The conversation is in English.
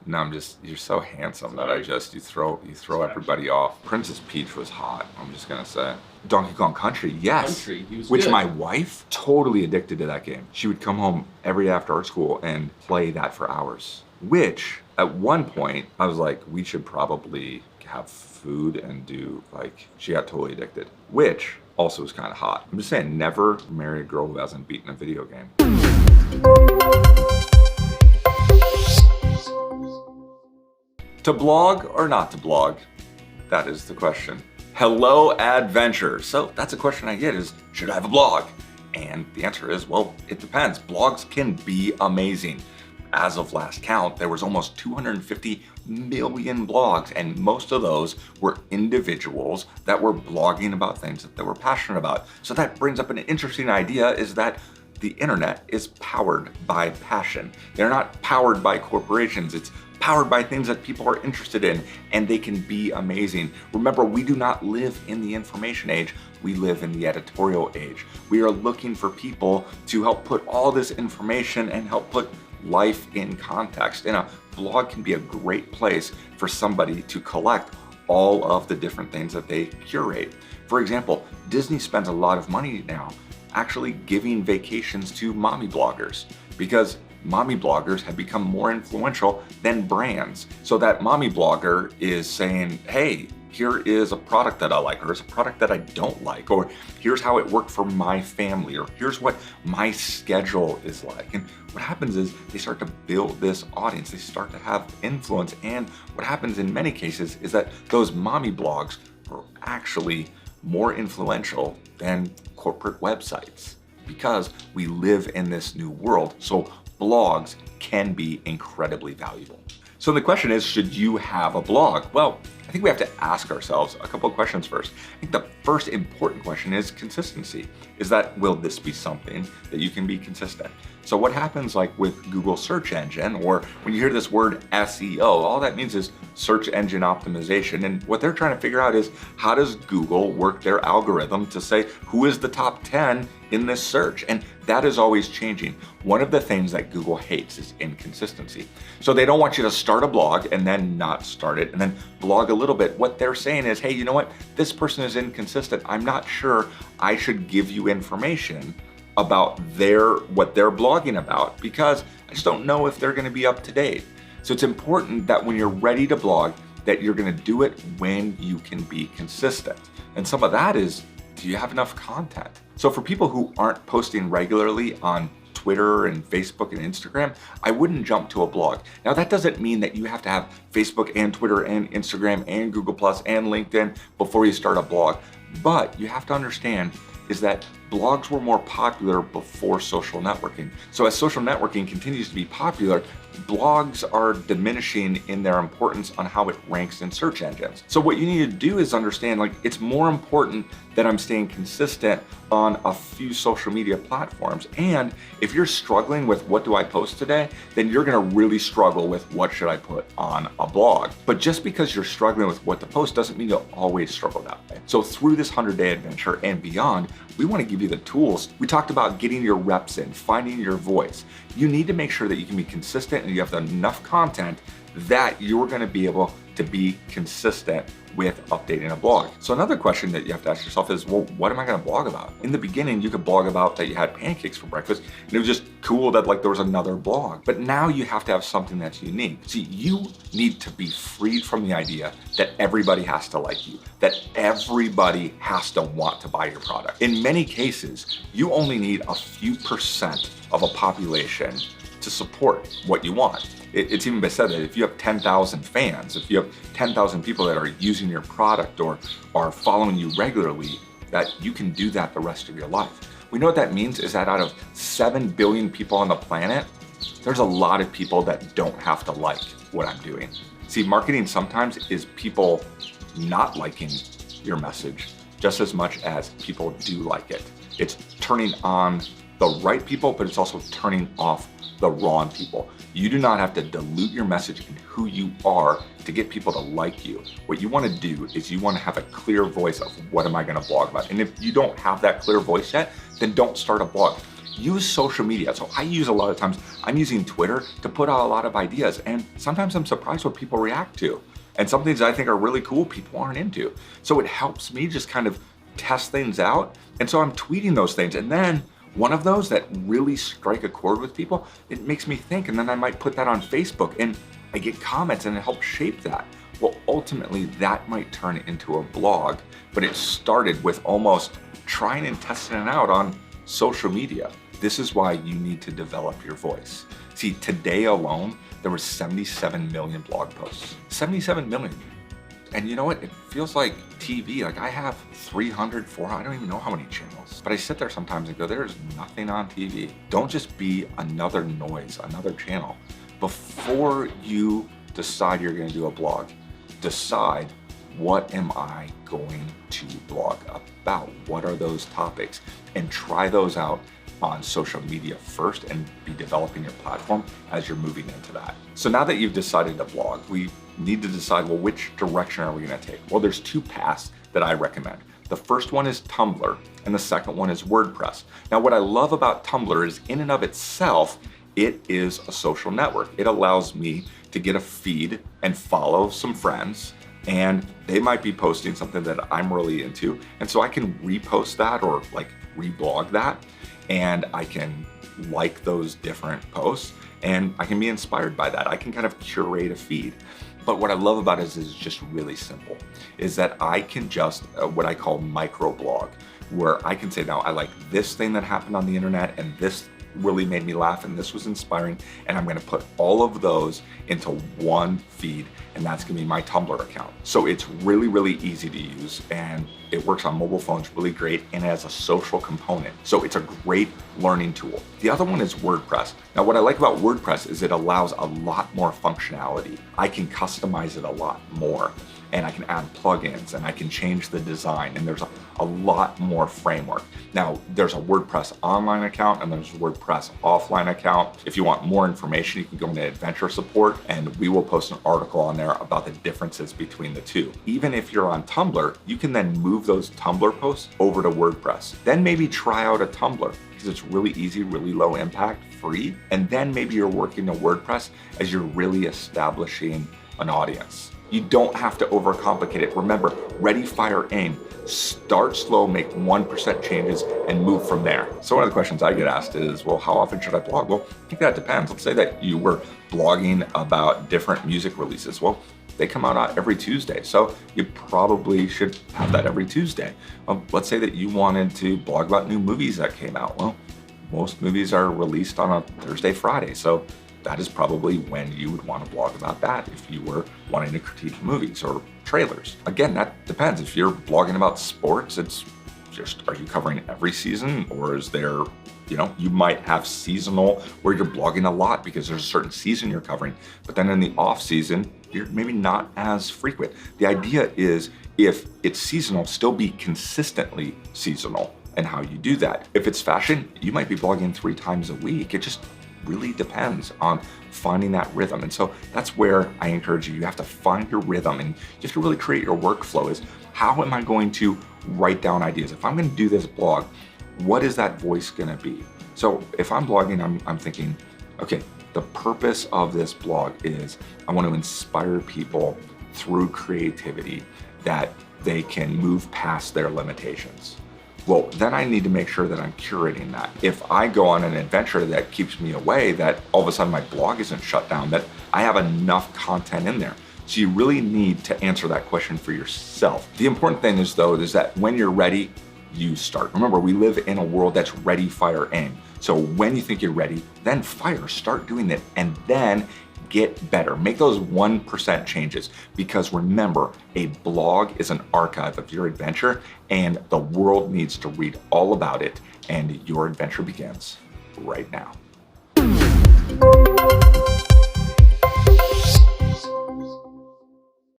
No, you're so handsome that you throw everybody off. Princess Peach was hot, I'm just gonna say. Donkey Kong Country, yes. He was Which good. my wife, totally addicted to that game. She would come home every day after art school and play that for hours. Which, at one point, I was like, we should probably have food and do, like, she got totally addicted. Which also is kind of hot. I'm just saying, never marry a girl who hasn't beaten a video game. To blog or not to blog? That is the question. Hello, adventure. So that's a question I get is, should I have a blog? And the answer is, well, it depends. Blogs can be amazing. As of last count, there was almost 250 million blogs, and most of those were individuals that were blogging about things that they were passionate about. So that brings up an interesting idea, is that the internet is powered by passion. They're not powered by corporations. It's powered by things that people are interested in, and they can be amazing. Remember, we do not live in the information age, we live in the editorial age. We are looking for people to help put all this information and help put life in context. And a blog can be a great place for somebody to collect all of the different things that they curate. For example, Disney spends a lot of money now actually giving vacations to mommy bloggers, because mommy bloggers have become more influential than brands. So that mommy blogger is saying, hey, here is a product that I like, or here's a product that I don't like, or here's how it worked for my family, or here's what my schedule is like. And what happens is they start to build this audience, they start to have influence. And what happens in many cases is that those mommy blogs are actually more influential than corporate websites, because we live in this new world. So blogs can be incredibly valuable. So the question is, should you have a blog? Well, I think we have to ask ourselves a couple of questions first. I think the first important question is consistency. Is that, will this be something that you can be consistent? So what happens like with Google search engine, or when you hear this word SEO, all that means is search engine optimization. And what they're trying to figure out is, how does Google work their algorithm to say who is the top 10 in this search? And that is always changing. One of the things that Google hates is inconsistency. So they don't want you to start a blog and then not start it and then blog a little bit. What they're saying is, hey, you know what? This person is inconsistent. I'm not sure I should give you information about what they're blogging about, because I just don't know if they're going to be up to date. So it's important that when you're ready to blog, that you're going to do it when you can be consistent. And some of that is, do you have enough content? So for people who aren't posting regularly on Twitter and Facebook and Instagram, I wouldn't jump to a blog. Now that doesn't mean that you have to have Facebook and Twitter and Instagram and Google Plus and LinkedIn before you start a blog. But you have to understand is that blogs were more popular before social networking. So as social networking continues to be popular, blogs are diminishing in their importance on how it ranks in search engines. So what you need to do is understand, like, it's more important that I'm staying consistent on a few social media platforms. And if you're struggling with what do I post today, then you're gonna really struggle with what should I put on a blog. But just because you're struggling with what to post doesn't mean you'll always struggle that way. So through this 100-day adventure and beyond, we want to give you the tools. We talked about getting your reps in, finding your voice. You need to make sure that you can be consistent and you have enough content that you're going to be able to be consistent with updating a blog. So another question that you have to ask yourself is, well, what am I going to blog about? In the beginning, you could blog about that you had pancakes for breakfast, and it was just cool that like there was another blog. But now you have to have something that's unique. See, you need to be freed from the idea that everybody has to like you, that everybody has to want to buy your product. In many cases, you only need a few percent of a population to support what you want. It's even been said that if you have 10,000 fans, if you have 10,000 people that are using your product or are following you regularly, that you can do that the rest of your life. We know what that means is that out of 7 billion people on the planet, there's a lot of people that don't have to like what I'm doing. See, marketing sometimes is people not liking your message just as much as people do like it. It's turning on the right people, but it's also turning off the wrong people. You do not have to dilute your message and who you are to get people to like you. What you want to do is you want to have a clear voice of what am I going to blog about. And if you don't have that clear voice yet, then don't start a blog. use social media. So I use a lot of times, I'm using Twitter to put out a lot of ideas, and sometimes I'm surprised what people react to. And some things I think are really cool, people aren't into. So it helps me just kind of test things out. And so I'm tweeting those things. And then one of those that really strike a chord with people, it makes me think. And then I might put that on Facebook and I get comments and it helps shape that. Well, ultimately that might turn into a blog, but it started with almost trying and testing it out on social media. This is why you need to develop your voice. See, today alone, there were 77 million blog posts. 77 million. And you know what? It feels like TV. Like I have 300, 400, I don't even know how many channels. But I sit there sometimes and go, there's nothing on TV. Don't just be another noise, another channel. Before you decide you're gonna do a blog, decide, what am I going to blog about? What are those topics? And try those out on social media first and be developing your platform as you're moving into that. So now that you've decided to blog, we need to decide, well, which direction are we gonna take? Well, there's two paths that I recommend. The first one is Tumblr and the second one is WordPress. Now, what I love about Tumblr is in and of itself, it is a social network. It allows me to get a feed and follow some friends, and they might be posting something that I'm really into. And so I can repost that or like reblog that, and I can like those different posts and I can be inspired by that. I can kind of curate a feed. But what I love about it is it's just really simple, is that I can just, what I call microblog, where I can say, now I like this thing that happened on the internet and this really made me laugh and this was inspiring, and I'm gonna put all of those into one feed, and that's gonna be my Tumblr account. So it's really, really easy to use, and it works on mobile phones really great, and it has a social component. So it's a great learning tool. The other one is WordPress. Now what I like about WordPress is it allows a lot more functionality. I can customize it a lot more, and I can add plugins and I can change the design, and there's a lot more framework. Now there's a WordPress online account and there's a WordPress offline account. If you want more information, you can go into Adventure Support and we will post an article on there about the differences between the two. Even if you're on Tumblr, you can then move those Tumblr posts over to WordPress. Then maybe try out a Tumblr because it's really easy, really low impact, free. And then maybe you're working to WordPress as you're really establishing an audience. You don't have to overcomplicate it. Remember, ready, fire, aim. Start slow, make 1% changes, and move from there. So one of the questions I get asked is, well, how often should I blog? Well, I think that depends. Let's say that you were blogging about different music releases. Well, they come out every Tuesday, so you probably should have that every Tuesday. Let's say that you wanted to blog about new movies that came out. Well, most movies are released on a Thursday, Friday, so that is probably when you would want to blog about that if you were wanting to critique movies or trailers. Again, that depends. If you're blogging about sports, it's just, are you covering every season, or is there, you might have seasonal where you're blogging a lot because there's a certain season you're covering, but then in the off season, you're maybe not as frequent. The idea is, if it's seasonal, still be consistently seasonal and how you do that. If it's fashion, you might be blogging 3 times a week. It just really depends on finding that rhythm. And so that's where I encourage you. You have to find your rhythm, and you have to really create your workflow. Is how am I going to write down ideas? If I'm going to do this blog, what is that voice going to be? So if I'm blogging, I'm thinking, okay, the purpose of this blog is I want to inspire people through creativity that they can move past their limitations. Well, then I need to make sure that I'm curating that. If I go on an adventure that keeps me away, that all of a sudden my blog isn't shut down, that I have enough content in there. So you really need to answer that question for yourself. The important thing is, though, is that when you're ready, you start. Remember, we live in a world that's ready, fire, aim. So when you think you're ready, then fire, start doing it, and then get better. Make those 1% changes, because remember, a blog is an archive of your adventure, and the world needs to read all about it, and your adventure begins right now.